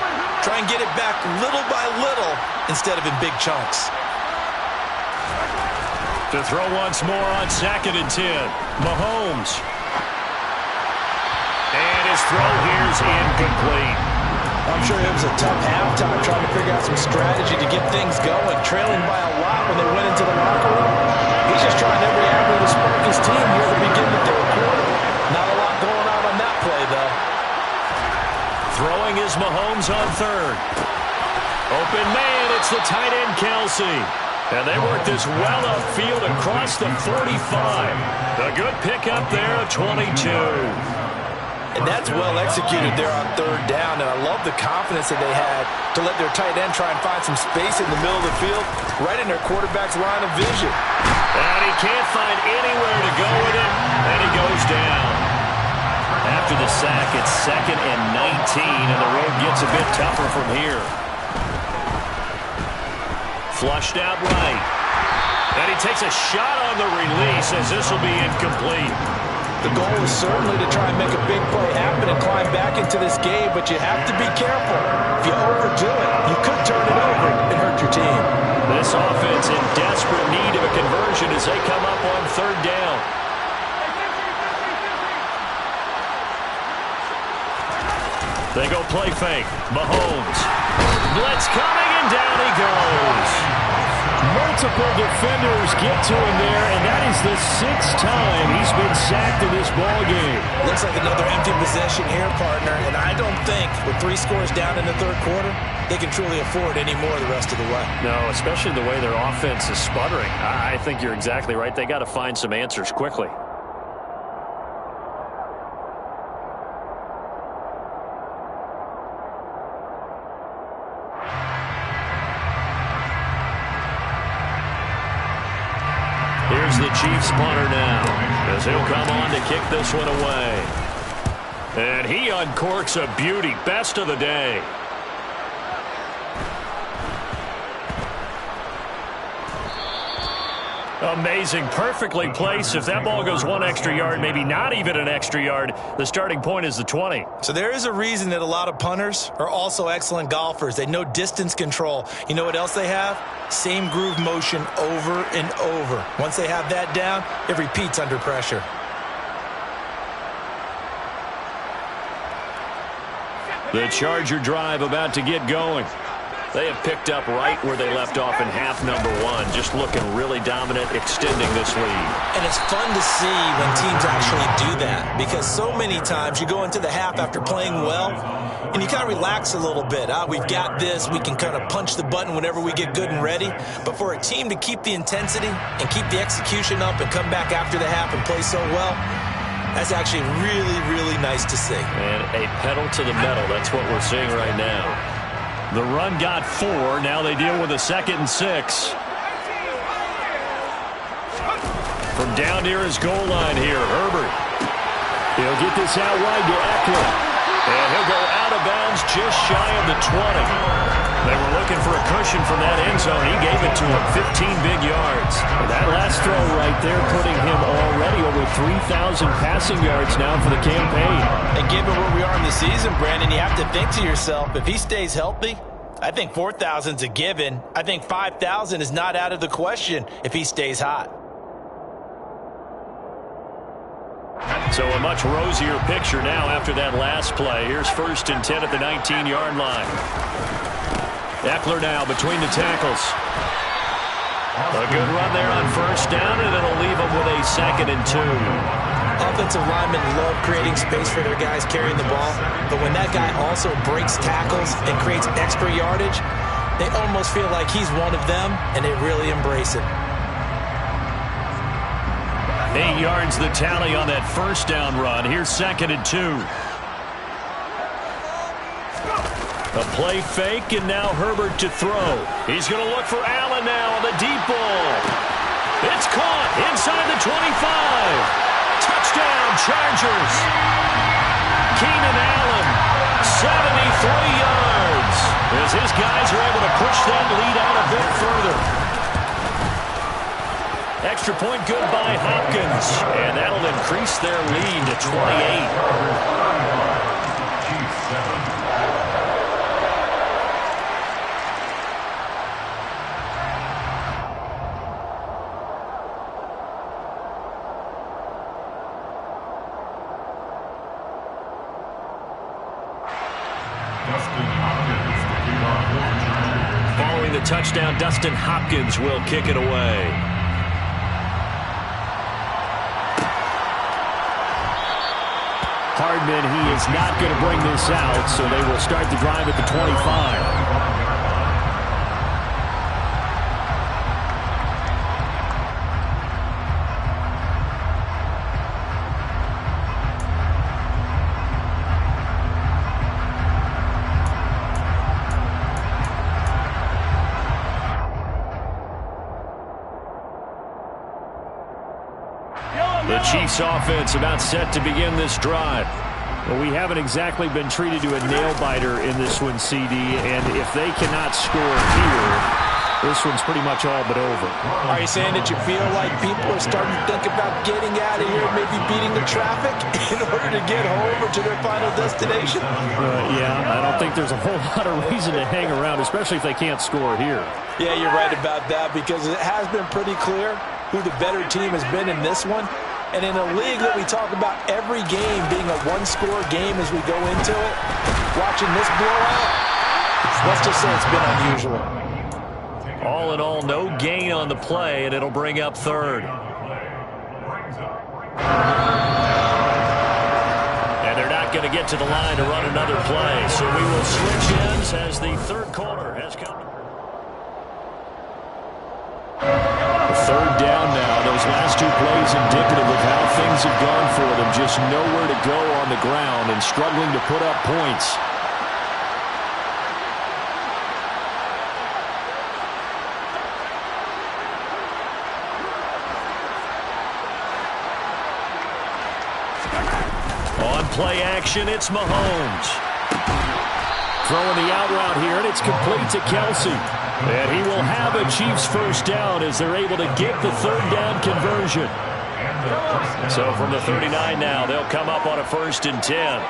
Speaker 9: Try and get it back little by little instead of in big chunks.
Speaker 8: To throw once more on 2nd and 10. Mahomes. And his throw here is incomplete.
Speaker 9: I'm sure it was a tough halftime trying to figure out some strategy to get things going, trailing by a lot when they went into the locker room. He's just trying every avenue to spark his team here to begin the 3rd quarter. Not a lot going on that play, though.
Speaker 8: Throwing is Mahomes on 3rd. Open man, it's the tight end Kelsey. And they work this well upfield across the 45. A good pickup there of 22.
Speaker 9: And that's well executed there on 3rd down, and I love the confidence that they had to let their tight end try and find some space in the middle of the field, right in their quarterback's line of vision.
Speaker 8: And he can't find anywhere to go with it, and he goes down. After the sack, it's 2nd and 19, and the road gets a bit tougher from here. Flushed out right. And he takes a shot on the release as this will be incomplete.
Speaker 9: The goal is certainly to try and make a big play happen and climb back into this game, but you have to be careful. If you overdo it, you could turn it over and hurt your team.
Speaker 8: This offense in desperate need of a conversion as they come up on 3rd down. They go play fake. Mahomes. Blitz coming, and down he goes. Multiple defenders get to him there, and that is the 6th time he's been sacked in this ballgame.
Speaker 9: Looks like another empty possession here, partner, and I don't think with 3 scores down in the 3rd quarter, they can truly afford any more the rest of the way.
Speaker 8: No, especially the way their offense is sputtering. I think you're exactly right. They got to find some answers quickly. Here's the Chiefs punter now, as he'll come on to kick this one away. And he uncorks a beauty. Best of the day. Amazing. Perfectly placed. If that ball goes 1 extra yard, maybe not even an extra yard, the starting point is the 20.
Speaker 9: So there is a reason that a lot of punters are also excellent golfers. They know distance control. You know what else they have? Same groove motion over and over. Once they have that down, it repeats under pressure.
Speaker 8: The Charger drive about to get going. They have picked up right where they left off in half number 1, just looking really dominant, extending this lead.
Speaker 9: And it's fun to see when teams actually do that, because so many times you go into the half after playing well, and you kind of relax a little bit. We've got this. We can kind of punch the button whenever we get good and ready. But for a team to keep the intensity and keep the execution up and come back after the half and play so well, that's actually really, really nice to see.
Speaker 8: And a pedal to the metal. That's what we're seeing right now. The run got 4. Now they deal with a 2nd and 6. From down near his goal line here, Herbert. He'll get this out wide to Eckler. And he'll go out of bounds just shy of the 20. They were looking for a cushion from that end zone. He gave it to him, 15 big yards. That last throw right there putting him already over 3,000 passing yards now for the campaign.
Speaker 9: And given where we are in the season, Brandon, you have to think to yourself, if he stays healthy, I think 4,000's a given. I think 5,000 is not out of the question if he stays hot.
Speaker 8: So a much rosier picture now after that last play. Here's 1st and 10 at the 19-yard line. Eckler now between the tackles. A good run there on 1st down, and it'll leave them with a 2nd and 2.
Speaker 9: Offensive linemen love creating space for their guys carrying the ball, but when that guy also breaks tackles and creates extra yardage, they almost feel like he's one of them, and they really embrace it.
Speaker 8: 8 yards the tally on that 1st down run. Here's 2nd and 2. A play fake, and now Herbert to throw. He's going to look for Allen now on the deep ball. It's caught inside the 25. Touchdown, Chargers. Keenan Allen, 73 yards. As his guys are able to push that lead out a bit further. Extra point good by Hopkins. And that'll increase their lead to 28. Following the touchdown, Dustin Hopkins will kick it away. Hardman, he is not going to bring this out, so they will start the drive at the 25. The Chiefs offense about set to begin this drive. Well, we haven't exactly been treated to a nail-biter in this one, CD, and if they cannot score here, this one's pretty much all but over.
Speaker 9: Are you saying that you feel like people are starting to think about getting out of here, maybe beating the traffic in order to get home or to their final destination?
Speaker 8: Yeah, I don't think there's a whole lot of reason to hang around, especially if they can't score here.
Speaker 9: Yeah, you're right about that, because it has been pretty clear who the better team has been in this one. And in a league that we talk about every game being a one-score game as we go into it, watching this blowout, let's just say it's been unusual.
Speaker 8: All in all, no gain on the play, and it'll bring up 3rd. And they're not going to get to the line to run another play, so we will switch ends as the 3rd quarter has come. 3rd down now. Those last 2 plays indicative of how things have gone for them. Just nowhere to go on the ground and struggling to put up points. On play action, it's Mahomes. Throwing the out route here, and it's complete to Kelsey. And he will have a Chiefs first down as they're able to get the third down conversion. So from the 39 now, they'll come up on a 1st and 10.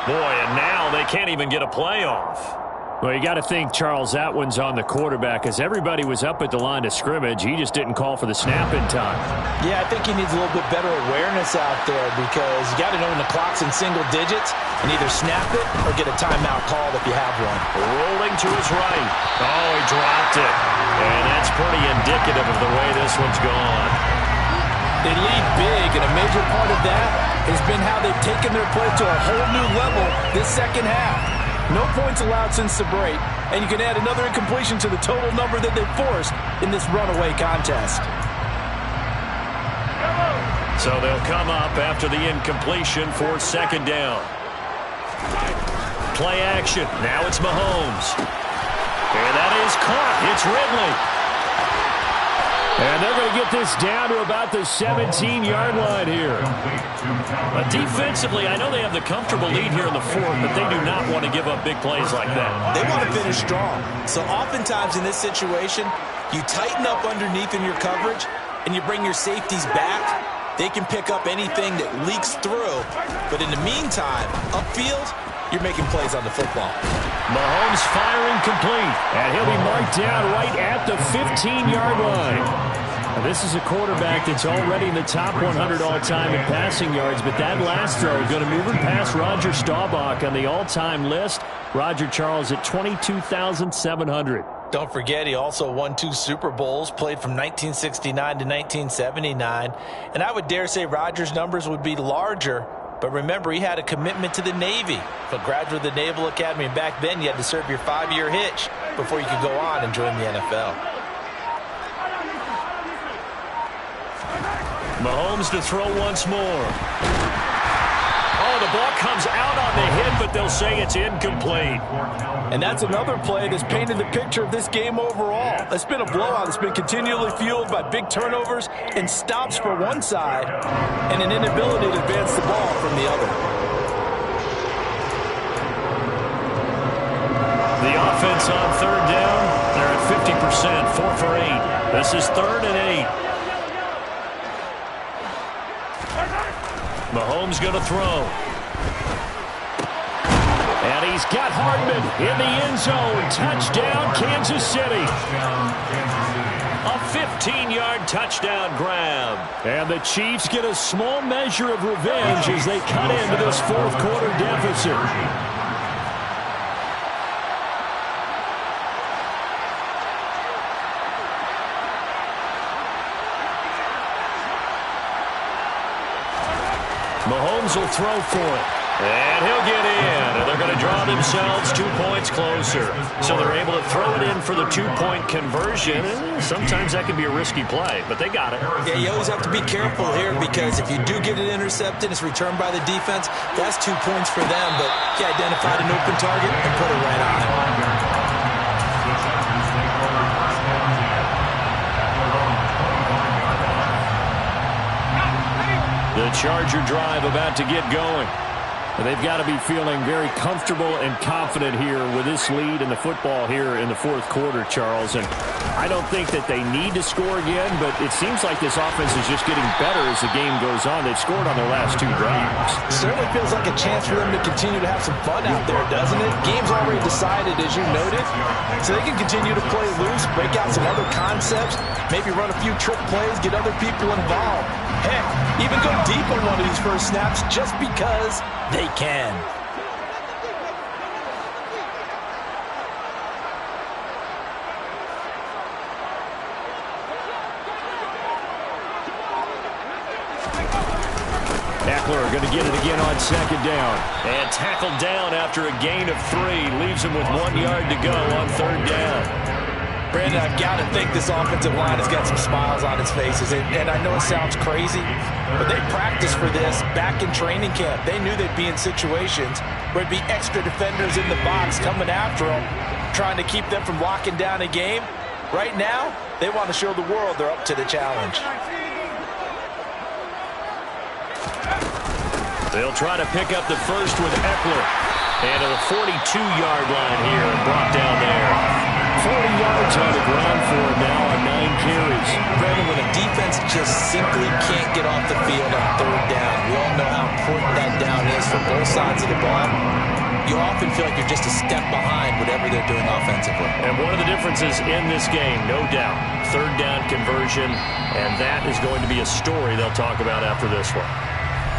Speaker 8: Boy, and now they can't even get a playoff. Well, you got to think, Charles, that one's on the quarterback as everybody was up at the line of scrimmage. He just didn't call for the snap in time.
Speaker 9: Yeah, I think he needs a little bit better awareness out there because you got to know when the clock's in single digits and either snap it or get a timeout called if you have one.
Speaker 8: Rolling to his right. Oh, he dropped it. And that's pretty indicative of the way this one's gone.
Speaker 9: They lead big, and a major part of that has been how they've taken their play to a whole new level this second half. No points allowed since the break, and you can add another incompletion to the total number that they've forced in this runaway contest.
Speaker 8: So they'll come up after the incompletion for 2nd down. Play action. Now it's Mahomes. And that is caught. It's Ridley. And they're going to get this down to about the 17-yard line here. Defensively, I know they have the comfortable lead here in the 4th, but they do not want to give up big plays like that.
Speaker 9: They want to finish strong. So oftentimes in this situation, you tighten up underneath in your coverage, and you bring your safeties back. They can pick up anything that leaks through. But in the meantime, upfield, you're making plays on the football.
Speaker 8: Mahomes firing complete, and he'll be marked down right at the 15-yard line. Now, this is a quarterback that's already in the top 100 all-time in passing yards, but that last throw going to move him past Roger Staubach on the all-time list. Roger Charles at 22,700.
Speaker 9: Don't forget, he also won 2 Super Bowls, played from 1969 to 1979. And I would dare say Roger's numbers would be larger. But remember, he had a commitment to the Navy, a graduate of the Naval Academy. And back then, you had to serve your 5-year hitch before you could go on and join the NFL.
Speaker 8: Mahomes to throw once more. Oh, the ball comes out on the hit, but they'll say it's incomplete.
Speaker 9: And that's another play that's painted the picture of this game overall. It's been a blowout that's been continually fueled by big turnovers and stops for one side and an inability to advance the ball from the other.
Speaker 8: The offense on 3rd down, they're at 50%, 4 for 8. This is 3rd and 8. Mahomes going to throw. And he's got Hardman in the end zone. Touchdown, Kansas City. A 15-yard touchdown grab. And the Chiefs get a small measure of revenge as they cut into this 4th quarter deficit. Mahomes will throw for it. And he'll get in. And they're going to draw themselves 2 points closer. So they're able to throw it in for the 2-point conversion. Sometimes that can be a risky play, but they got it.
Speaker 9: Yeah, you always have to be careful here because if you do get it intercepted, it's returned by the defense. That's 2 points for them, but he identified an open target and put it right on it.
Speaker 8: The Charger drive about to get going. They've got to be feeling very comfortable and confident here with this lead in the football here in the 4th quarter, Charles. And I don't think that they need to score again, but it seems like this offense is just getting better as the game goes on. They've scored on their last 2 drives.
Speaker 9: Certainly feels like a chance for them to continue to have some fun out there, doesn't it? Game's already decided, as you noted, so they can continue to play loose, break out some other concepts, maybe run a few trick plays, get other people involved. Heck, even go deep on one of these first snaps just because they can.
Speaker 8: Eckler going to get it again on 2nd down. And tackled down after a gain of 3. Leaves him with 1 yard to go on 3rd down.
Speaker 9: Brandon, I've got to think this offensive line has got some smiles on its faces. And I know it sounds crazy, but they practiced for this back in training camp. They knew they'd be in situations where it'd be extra defenders in the box coming after them, trying to keep them from locking down a game. Right now, they want to show the world they're up to the challenge.
Speaker 8: They'll try to pick up the first with Eckler. And to the 42-yard line here and brought down there. 40 yards on the ground for him now on 9 carries.
Speaker 9: Brandon, when a defense just simply can't get off the field on third down, we all know how important that down is for both sides of the ball. You often feel like you're just a step behind whatever they're doing offensively.
Speaker 8: And one of the differences in this game, no doubt, third down conversion, and that is going to be a story they'll talk about after this one.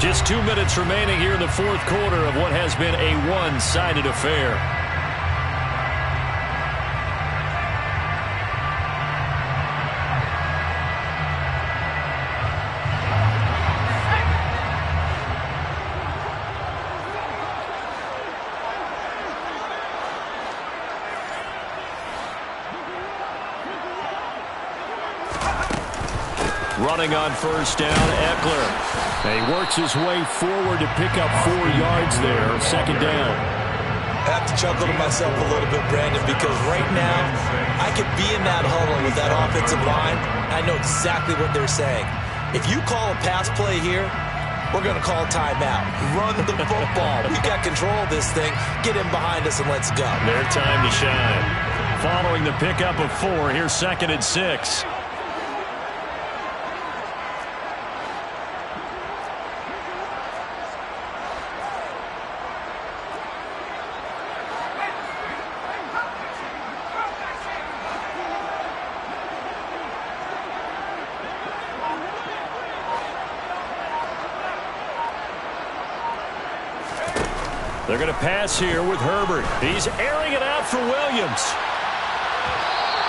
Speaker 8: Just 2 minutes remaining here in the fourth quarter of what has been a one-sided affair. Running on first down, Eckler. He works his way forward to pick up 4 yards there. Second down.
Speaker 9: I have to chuckle to myself a little bit, Brandon, because right now I could be in that huddle with that offensive line. I know exactly what they're saying. If you call a pass play here, we're going to call timeout. Run the football. We've got control of this thing. Get in behind us and let's go.
Speaker 8: Their time to shine. Following the pickup of 4, here's 2nd and 6. They're going to pass here with Herbert. He's airing it out for Williams.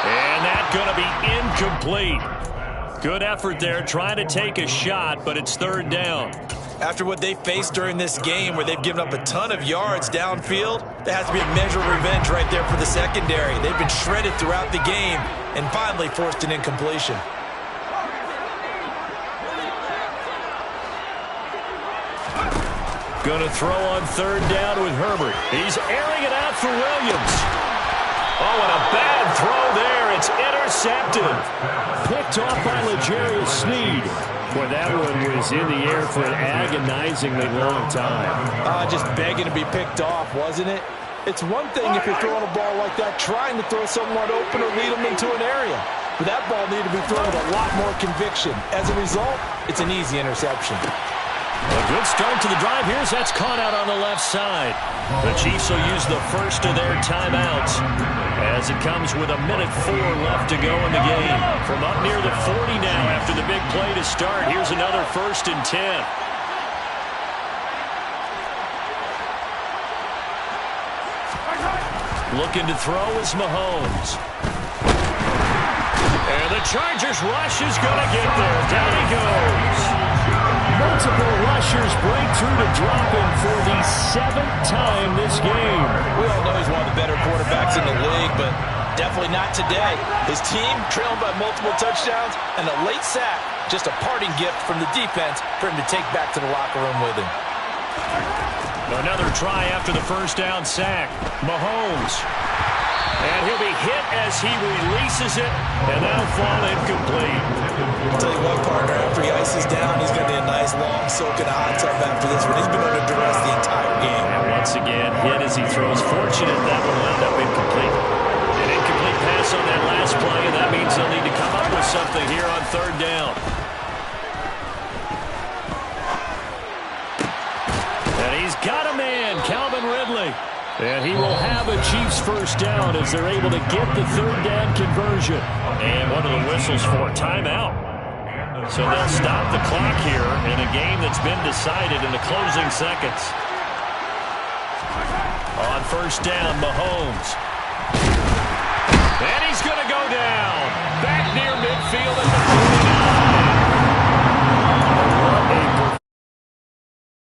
Speaker 8: And that's going to be incomplete. Good effort there, trying to take a shot, but it's third down.
Speaker 9: After what they faced during this game where they've given up a ton of yards downfield, there has to be a measure of revenge right there for the secondary. They've been shredded throughout the game and finally forced an incompletion.
Speaker 8: Going to throw on third down with Herbert. He's airing it out for Williams. Oh, and a bad throw there. It's intercepted. Picked off by L'Jarius Sneed. Boy, that one was in the air for an agonizingly long time.
Speaker 9: Just begging to be picked off, wasn't it? It's one thing if you're throwing a ball like that, trying to throw someone open or lead them into an area. But that ball needed to be thrown with a lot more conviction. As a result, it's an easy interception.
Speaker 8: A good start to the drive. Here's that's caught out on the left side. The Chiefs will use the first of their timeouts as it comes with 1:04 left to go in the game. From up near the 40 now after the big play to start. Here's another 1st and 10. Looking to throw is Mahomes. And the Chargers rush is going to get there. Down he goes. Multiple rushers break through to drop him for the 7th time this game.
Speaker 9: We all know he's one of the better quarterbacks in the league, but definitely not today. His team trailing by multiple touchdowns and a late sack, just a parting gift from the defense for him to take back to the locker room with him.
Speaker 8: Another try after the first down sack. Mahomes. And he'll be hit as he releases it, and that'll fall incomplete.
Speaker 9: I'll tell you what, partner, after he ices down, he's going to be a nice long soak in a hot tub after this one. He's been under duress the entire game.
Speaker 8: And once again, hit as he throws. Fortunate that will end up incomplete. An incomplete pass on that last play, and that means they'll need to come up with something here on third down. And he's got a man, Calvin Ridley. And he will have a Chiefs first down as they're able to get the third down conversion. And one of the whistles for a timeout. So they'll stop the clock here in a game that's been decided in the closing seconds. On first down, Mahomes.